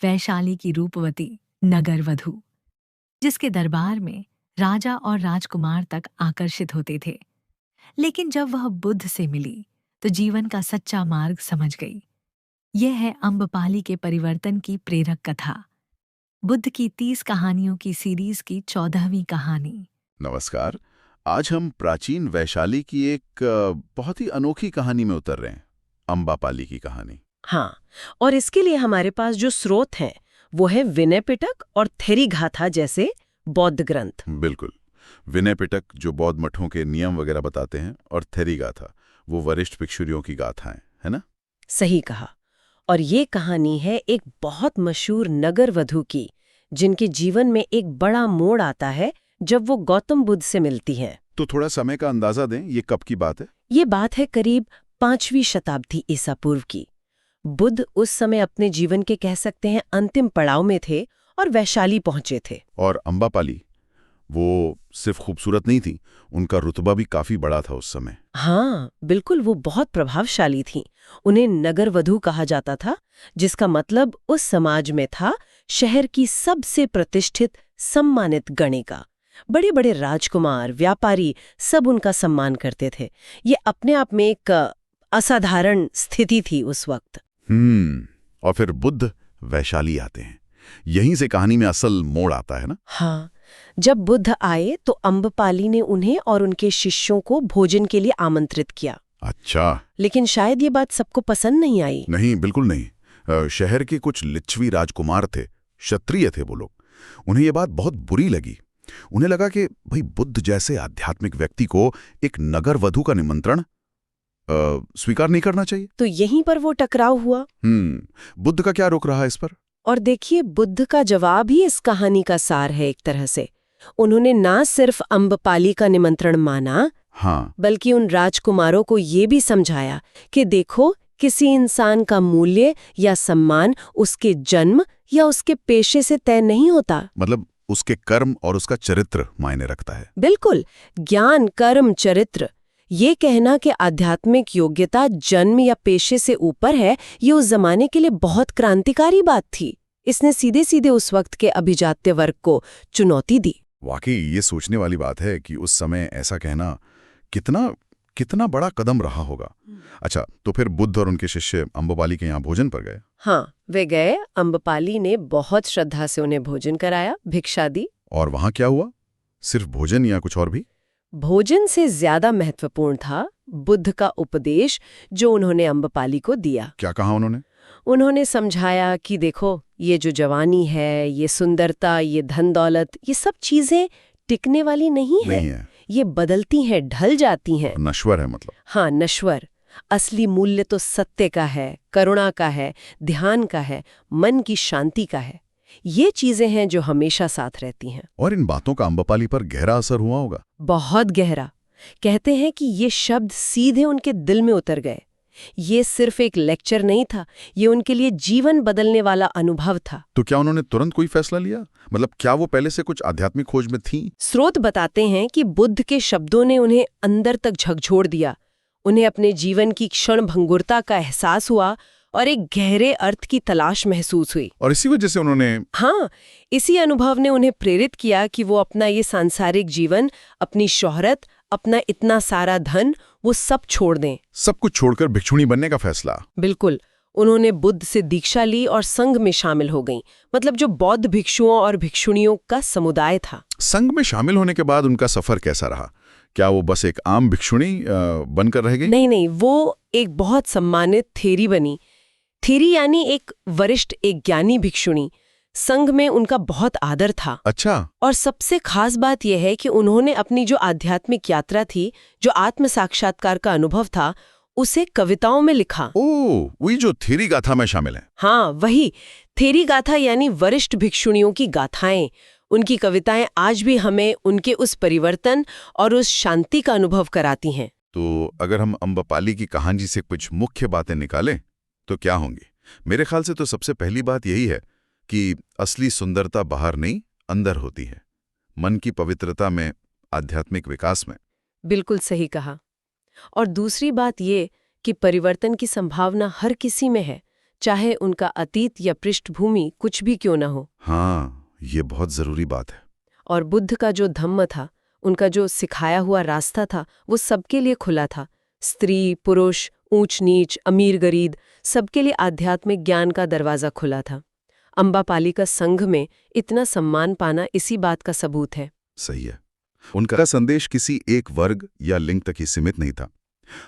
वैशाली की रूपवती नगर वधू, जिसके दरबार में राजा और राजकुमार तक आकर्षित होते थे। लेकिन जब वह बुद्ध से मिली तो जीवन का सच्चा मार्ग समझ गई। यह है अम्बपाली के परिवर्तन की प्रेरक कथा, बुद्ध की 30 कहानियों की सीरीज की 14वीं कहानी। नमस्कार। आज हम प्राचीन वैशाली की एक बहुत ही अनोखी कहानी में उतर रहे हैं, अम्बापाली की कहानी। हाँ, और इसके लिए हमारे पास जो स्रोत हैं वो है विनय पिटक और थेरीगाथा जैसे बौद्ध ग्रंथ। बिल्कुल। विनय पिटक जो बौद्ध मठों के नियम वगैरह बताते हैं, और थेरीगाथा वो वरिष्ठ भिक्षुरियों की गाथाएं, है ना? सही कहा। और ये कहानी है एक बहुत मशहूर नगर वधू की, जिनके जीवन में एक बड़ा मोड़ आता है जब वो गौतम बुद्ध से मिलती हैं। तो थोड़ा समय का अंदाजा दें, ये कब की बात है? ये बात है करीब 5वीं शताब्दी ईसा पूर्व की। बुद्ध उस समय अपने जीवन के कह सकते हैं अंतिम पड़ाव में थे और वैशाली पहुंचे थे। और अम्बापाली वो सिर्फ खूबसूरत नहीं थी, उनका रुतबा भी काफी बड़ा था उस समय। हाँ, बिल्कुल, वो बहुत प्रभावशाली थीं। उन्हें नगर वधू कहा जाता था, जिसका मतलब उस समाज में था शहर की सबसे प्रतिष्ठित सम्मानित गणिका। बड़े बड़े राजकुमार, व्यापारी सब उनका सम्मान करते थे। ये अपने आप में एक असाधारण स्थिति थी उस वक्त। और फिर बुद्ध वैशाली आते हैं। यहीं से कहानी में असल मोड़ आता है ना? हाँ, जब बुद्ध आए तो अम्बपाली ने उन्हें और उनके शिष्यों को भोजन के लिए आमंत्रित किया। अच्छा। लेकिन शायद ये बात सबको पसंद नहीं आई। नहीं, बिल्कुल नहीं। शहर के कुछ लिच्छवी राजकुमार थे, क्षत्रिय थे वो लोग। उन्हें ये बात बहुत बुरी लगी। उन्हें लगा कि भाई बुद्ध जैसे आध्यात्मिक व्यक्ति को एक नगर वधू का निमंत्रण स्वीकार नहीं करना चाहिए। तो यहीं पर वो टकराव हुआ। बुद्ध का क्या रुख रहा इस पर? और देखिए, बुद्ध का जवाब ही इस कहानी का सार है एक तरह से। उन्होंने ना सिर्फ अम्बपाली का निमंत्रण माना, हाँ, बल्कि उन राजकुमारों को ये भी समझाया कि देखो, किसी इंसान का मूल्य या सम्मान उसके जन्म या उसके पेशे से तय नहीं होता। मतलब उसके कर्म और उसका चरित्र मायने रखता है। बिल्कुल, ज्ञान, कर्म, चरित्र। ये कहना कि आध्यात्मिक योग्यता जन्म या पेशे से ऊपर है, ये उस जमाने के लिए बहुत क्रांतिकारी बात थी। इसने सीधे सीधे उस वक्त के अभिजात्य वर्ग को चुनौती दी। वाकई ये सोचने वाली बात है कि उस समय ऐसा कहना कितना बड़ा कदम रहा होगा। अच्छा, तो फिर बुद्ध और उनके शिष्य अम्बपाली के यहाँ भोजन पर गए? हाँ, वे गए। अम्बपाली ने बहुत श्रद्धा से उन्हें भोजन कराया, भिक्षा दी। और वहाँ क्या हुआ? सिर्फ भोजन या कुछ और भी? भोजन से ज्यादा महत्वपूर्ण था बुद्ध का उपदेश जो उन्होंने अम्बपाली को दिया। क्या कहा उन्होंने? उन्होंने समझाया कि देखो, ये जो जवानी है, ये सुंदरता, ये धन दौलत, ये सब चीजें टिकने वाली नहीं है। ये बदलती हैं, ढल जाती हैं। नश्वर है मतलब? हाँ, नश्वर। असली मूल्य तो सत्य का है, करुणा का है, ध्यान का है, मन की शांति का है। ये चीजें हैं जो हमेशा साथ रहती हैं। और इन बातों का अम्बपाली पर गहरा असर हुआ होगा? बहुत गहरा। कहते हैं कि ये शब्द सीधे उनके दिल में उतर गए। ये सिर्फ एक लेक्चर नहीं था, ये उनके लिए जीवन बदलने वाला अनुभव था। तो क्या उन्होंने तुरंत कोई फैसला लिया? मतलब क्या वो पहले से कुछ आध्यात्मिक खोज में थी? स्रोत बताते हैं कि बुद्ध के शब्दों ने उन्हें अंदर तक झकझोर दिया। उन्हें अपने जीवन की क्षण भंगुरता का एहसास हुआ और एक गहरे अर्थ की तलाश महसूस हुई। और इसी वजह से उन्होंने... हाँ, इसी अनुभव ने उन्हें प्रेरित किया कि वो अपना ये सांसारिक जीवन, अपनी शोहरत, अपना इतना सारा धन, वो सब छोड़ दें। सब कुछ छोड़कर भिक्षुणी बनने का फैसला? बिल्कुल। उन्होंने बुद्ध से दीक्षा ली और संघ में शामिल हो गईं। मतलब जो बौद्ध भिक्षुओं और भिक्षुणियों का समुदाय था। संघ में शामिल होने के बाद उनका सफर कैसा रहा? क्या वो बस एक आम भिक्षुणी बनकर रह गई? नहीं, वो एक बहुत सम्मानित थेरी बनी। थेरी यानी एक वरिष्ठ, एक ज्ञानी भिक्षुणी। संघ में उनका बहुत आदर था। अच्छा। और सबसे खास बात यह है कि उन्होंने अपनी जो आध्यात्मिक यात्रा थी, जो आत्म साक्षात्कार का अनुभव था, उसे कविताओं में लिखा। ओह, वही जो थेरीगाथा में शामिल है? हाँ, वही थेरीगाथा यानी वरिष्ठ भिक्षुणियों की गाथाएं। उनकी कविताएं आज भी हमें उनके उस परिवर्तन और उस शांति का अनुभव कराती हैं। तो अगर हम अम्बपाली की कहानी से कुछ मुख्य बातें निकालें तो क्या होंगी? मेरे ख्याल से तो सबसे पहली बात यही है कि असली सुंदरता बाहर नहीं, अंदर होती है। मन की पवित्रता में, आध्यात्मिक विकास में। बिल्कुल सही कहा। और दूसरी बात ये कि परिवर्तन की संभावना हर किसी में है, चाहे उनका अतीत या पृष्ठभूमि कुछ भी क्यों न हो। हाँ, ये बहुत जरूरी बात है। और बुद्ध का जो धम्म था, उनका जो सिखाया हुआ रास्ता था, वो सबके लिए खुला था। स्त्री, पुरुष, ऊंच नीच, अमीर गरीब, सबके लिए आध्यात्मिक ज्ञान का दरवाजा खुला था। अम्बापाली का संघ में इतना सम्मान पाना इसी बात का सबूत है। सही है। उनका संदेश किसी एक वर्ग या लिंग तक ही सीमित नहीं था।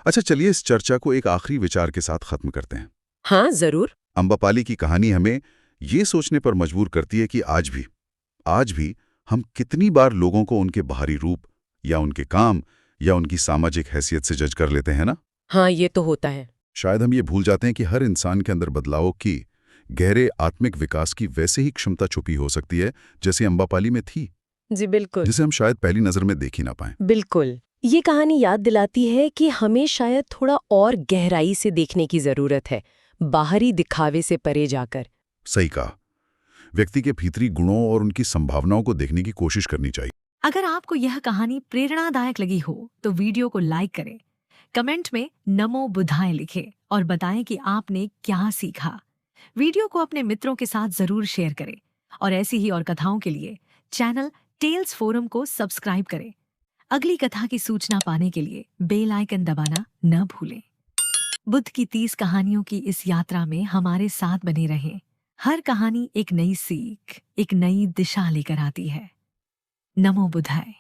अच्छा, चलिए इस चर्चा को एक आखिरी विचार के साथ खत्म करते हैं। हाँ, जरूर। अम्बापाली की कहानी हमें ये सोचने पर मजबूर करती है कि आज भी हम कितनी बार लोगों को उनके बाहरी रूप या उनके काम या उनकी सामाजिक हैसियत से जज कर लेते हैं ना? हाँ, ये तो होता है। शायद हम ये भूल जाते हैं कि हर इंसान के अंदर बदलाव की, गहरे आत्मिक विकास की वैसे ही क्षमता छुपी हो सकती है जैसे अम्बापाली में थी, जी बिल्कुल। जिसे हम शायद पहली नजर में देख ही ना पाएं। बिल्कुल। ये कहानी याद दिलाती है कि हमें शायद थोड़ा और गहराई से देखने की जरूरत है, बाहरी दिखावे से परे जाकर। सही कहा। व्यक्ति के भीतरी गुणों और उनकी संभावनाओं को देखने की कोशिश करनी चाहिए। अगर आपको यह कहानी प्रेरणादायक लगी हो तो वीडियो को लाइक करें, कमेंट में नमो बुद्धाय लिखें और बताएं कि आपने क्या सीखा। वीडियो को अपने मित्रों के साथ जरूर शेयर करें और ऐसी ही और कथाओं के लिए चैनल टेल्स फोरम को सब्सक्राइब करें। अगली कथा की सूचना पाने के लिए बेल आइकन दबाना न भूलें। बुद्ध की 30 कहानियों की इस यात्रा में हमारे साथ बने रहें। हर कहानी एक नई सीख, एक नई दिशा लेकर आती है। नमो बुद्धाय।